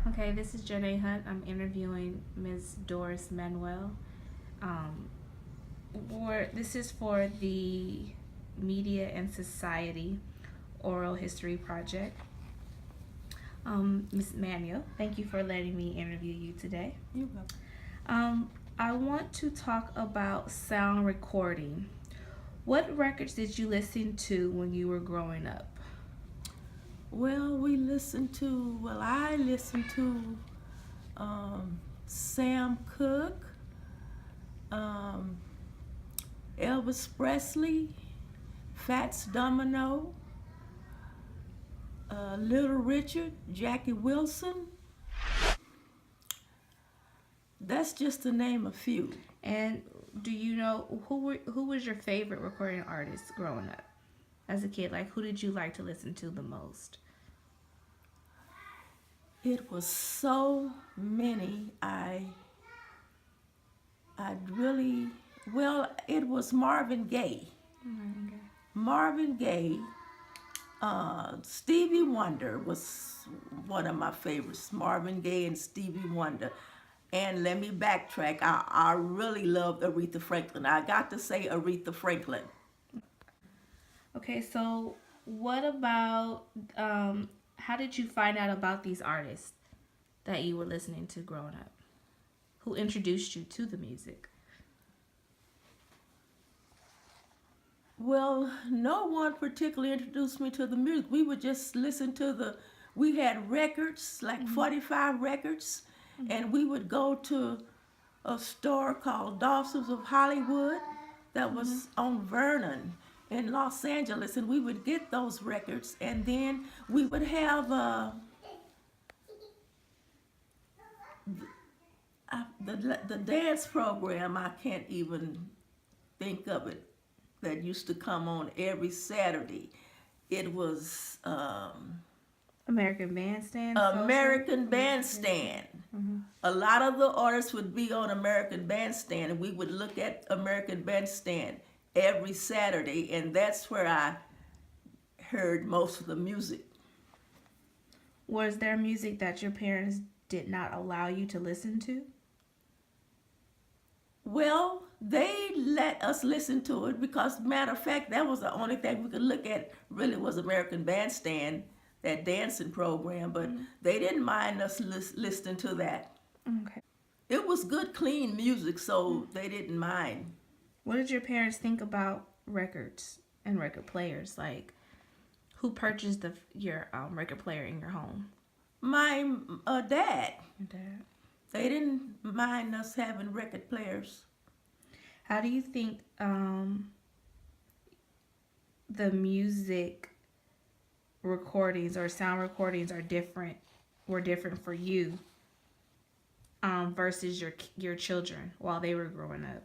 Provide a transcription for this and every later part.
Okay, this is Janae Hunt. I'm interviewing Ms. Doris Manuel. Um, this is for the Media and Society Oral History Project. Ms. Manuel, thank you for letting me interview you today. You're welcome. I want to talk about sound recording. What records did you listen to when you were growing up? I listened to Sam Cooke, um, Elvis Presley, Fats Domino, Little Richard, Jackie Wilson. That's just to name a few. And do you know who was your favorite recording artist growing up as a kid? Like, who did you like to listen to the most? It was so many. I really, it was Marvin Gaye. Okay. Marvin Gaye, Stevie Wonder was one of my favorites. Marvin Gaye and Stevie Wonder. And let me backtrack. I really loved Aretha Franklin. I got to say Aretha Franklin. Okay, so what about how did you find out about these artists that you were listening to growing up? Who introduced you to the music? Well, no one particularly introduced me to the music. We would just listen to we had records, like 45 records, and we would go to a store called Dawson's of Hollywood that was on Vernon in Los Angeles, and we would get those records, and then we would have the dance program. I can't even think of it, that used to come on every Saturday. It was American Bandstand. American Bandstand. Mm-hmm. A lot of the artists would be on American Bandstand, and we would look at American Bandstand every Saturday, and that's where I heard most of the music. Was there music that your parents did not allow you to listen to? Well, they let us listen to it because, matter of fact, that was the only thing we could look at. Really, was American Bandstand, that dancing program, but they didn't mind us listening to that. Okay. It was good, clean music, so they didn't mind. What did your parents think about records and record players? Like, who purchased your record player in your home? My dad. Your dad. They didn't mind us having record players. How do you think the music recordings or sound recordings were different for you versus your children while they were growing up?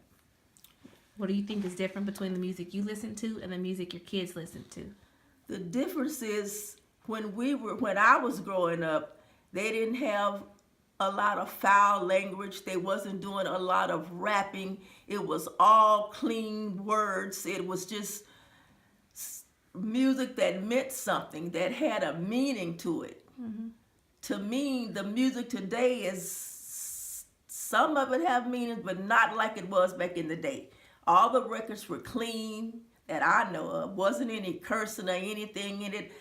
What do you think is different between the music you listen to and the music your kids listen to? The difference is when I was growing up, they didn't have a lot of foul language. They wasn't doing a lot of rapping. It was all clean words. It was just music that meant something, that had a meaning to it. Mm-hmm. To me, the music today is, some of it have meaning, but not like it was back in the day. All the records were clean that I know of. Wasn't any cursing or anything in it.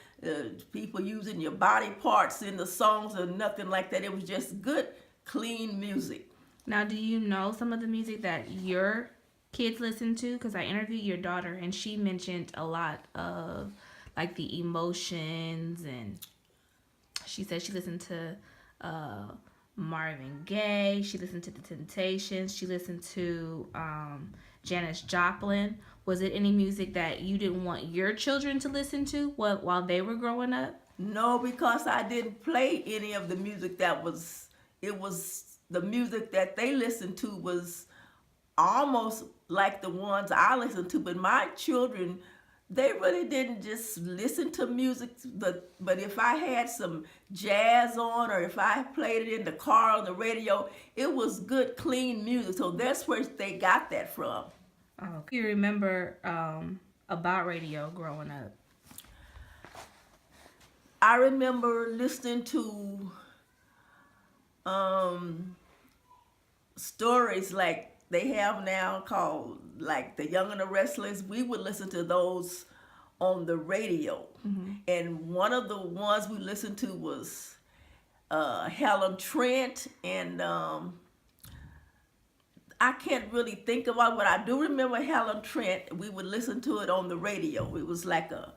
People using your body parts in the songs or nothing like that. It was just good, clean music. Now, do you know some of the music that your kids listen to? Because I interviewed your daughter and she mentioned a lot of like the emotions, and she said she listened to Marvin Gaye, she listened to The Temptations, she listened to Janis Joplin. Was it any music that you didn't want your children to listen to while they were growing up? No, because I didn't play any of the music it was the music that they listened to was almost like the ones I listened to, but my children, they really didn't just listen to music, but if I had some jazz on or if I played it in the car on the radio, it was good, clean music. So that's where they got that from. Oh, you remember about radio growing up? I remember listening to um, stories like they have now called like The Young and the Restless. We would listen to those on the radio. And one of the ones we listened to was Helen Trent, and I can't really think about what I do remember Helen Trent. We would listen to it on the radio. It was like a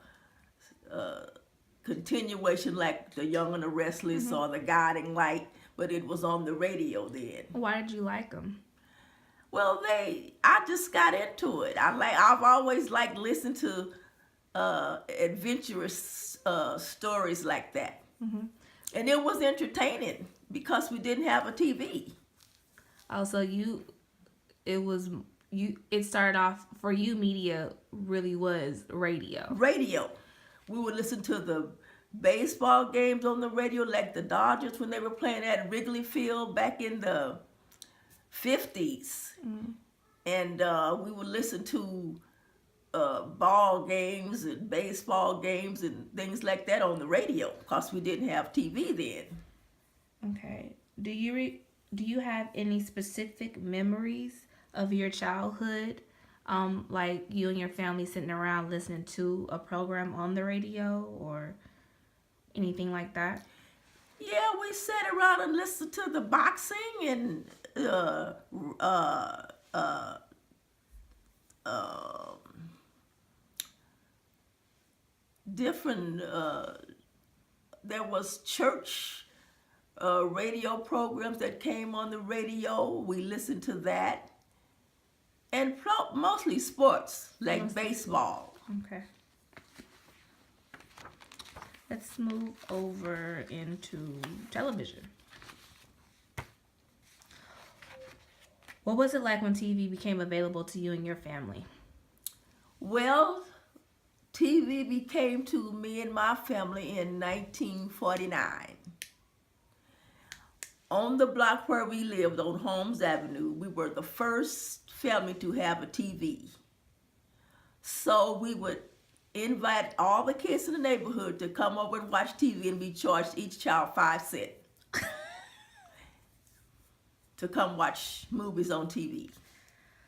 continuation, like The Young and the Restless or The Guiding Light, but it was on the radio then. Why did you like them? Well, I just got into it. I've always liked listening to adventurous stories like that, and it was entertaining because we didn't have a TV. Also, it started off for you. Media really was radio. Radio. We would listen to the baseball games on the radio, like the Dodgers when they were playing at Wrigley Field back in the 50s. And we would listen to ball games and baseball games and things like that on the radio because we didn't have TV then. Okay. Do you have any specific memories of your childhood, like you and your family sitting around listening to a program on the radio or anything like that? Yeah, we sat around and listened to the boxing and different. There was church radio programs that came on the radio. We listened to that, and mostly sports like baseball. Okay. Let's move over into television. What was it like when TV became available to you and your family? Well, TV became to me and my family in 1949. On the block where we lived on Holmes Avenue, we were the first family to have a TV. So we would invite all the kids in the neighborhood to come over and watch TV, and we charged each child 5 cents to come watch movies on TV.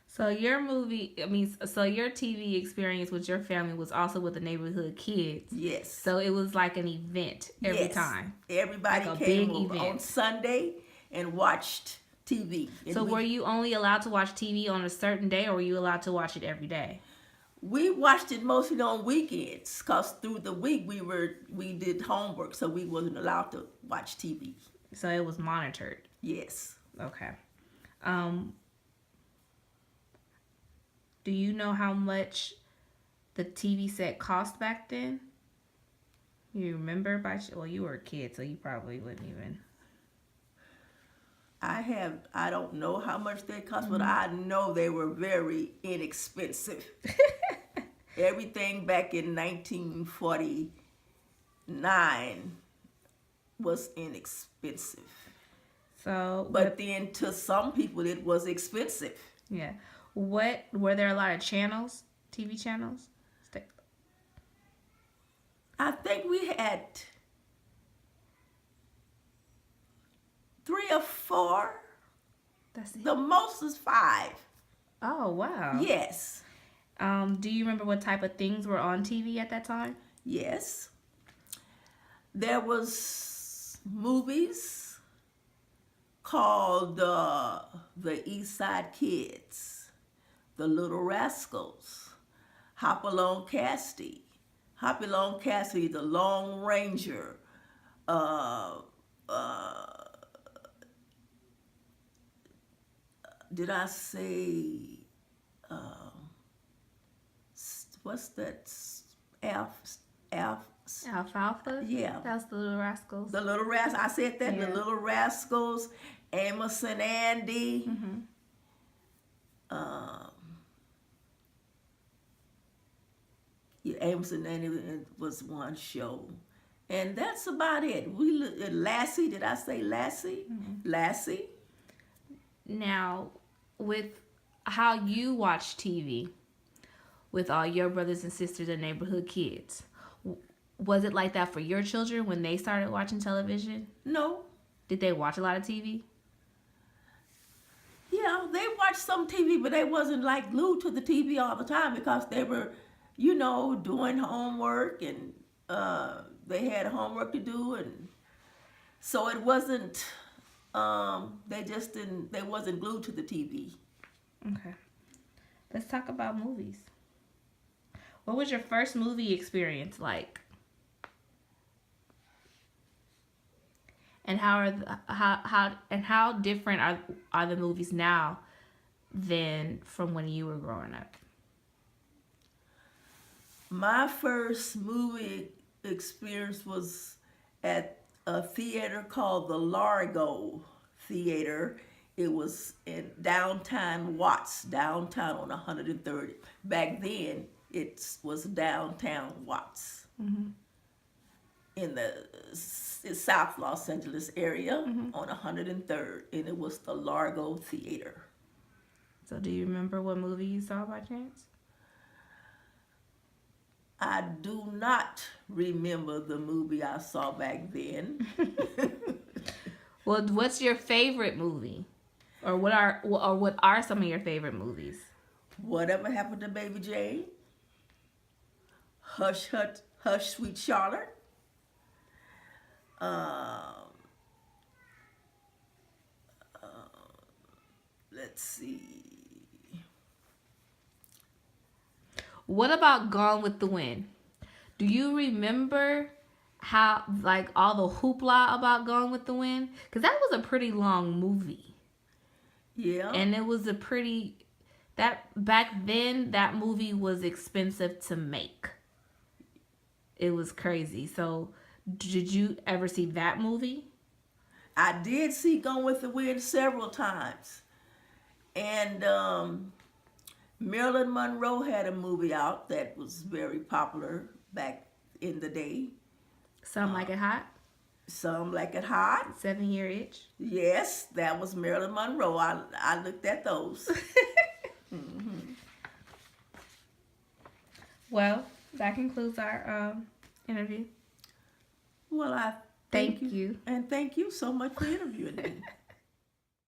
So your TV experience with your family was also with the neighborhood kids. Yes. So it was like an event every time. Everybody like a came big over event on Sunday and watched TV. And so were you only allowed to watch TV on a certain day, or were you allowed to watch it every day? We watched it mostly on weekends because through the week we did homework, so we wasn't allowed to watch TV. So it was monitored. Yes. Okay. Do you know how much the TV set cost back then? You remember? Well, you were a kid, so you probably wouldn't even. I don't know how much they cost, but I know they were very inexpensive. Everything back in 1949 was inexpensive. So, but then to some people it was expensive. Yeah. What were there a lot of channels, TV channels? I think we had 3 or 4. That's it. The most is 5. Oh, wow. Yes. Do you remember what type of things were on TV at that time? Yes. There was movies called The East Side Kids, The Little Rascals, Hopalong Cassidy, The Lone Ranger, did I say, what's that? Alfalfa? Yeah. That's the Little Rascals. The Little Rascals. I said that. Yeah. The Little Rascals, Amos and Andy. Yeah, Amos and Andy was one show. And that's about it. Lassie, did I say Lassie? Lassie. Now, with how you watch TV with all your brothers and sisters and neighborhood kids, was it like that for your children when they started watching television? No, Did they watch a lot of TV? Yeah, they watched some TV, but they wasn't like glued to the TV all the time because they were, doing homework and they had homework to do, and so it wasn't. They just didn't. They wasn't glued to the TV. Okay. Let's talk about movies. What was your first movie experience like? And how different are the movies now than from when you were growing up? My first movie experience was at a theater called the Largo Theater. It was in downtown Watts, downtown on 130. Back then, it was downtown Watts in the South Los Angeles area on 103rd, and it was the Largo Theater. So do you remember what movie you saw by chance? I do not remember the movie I saw back then. Well, what's your favorite movie? Or what are some of your favorite movies? Whatever Happened to Baby Jane? Hush, Hush, Hush, Sweet Charlotte. Let's see. What about Gone with the Wind? Do you remember how, like, all the hoopla about Gone with the Wind? Because that was a pretty long movie. Yeah. And it was back then, that movie was expensive to make. It was crazy. So, did you ever see that movie? I did see Gone with the Wind several times. And Marilyn Monroe had a movie out that was very popular back in the day. Some Like It Hot? Some Like It Hot. 7 Year Itch? Yes, that was Marilyn Monroe. I looked at those. Well, that concludes our interview. Well, I Thank you. And thank you so much for interviewing me.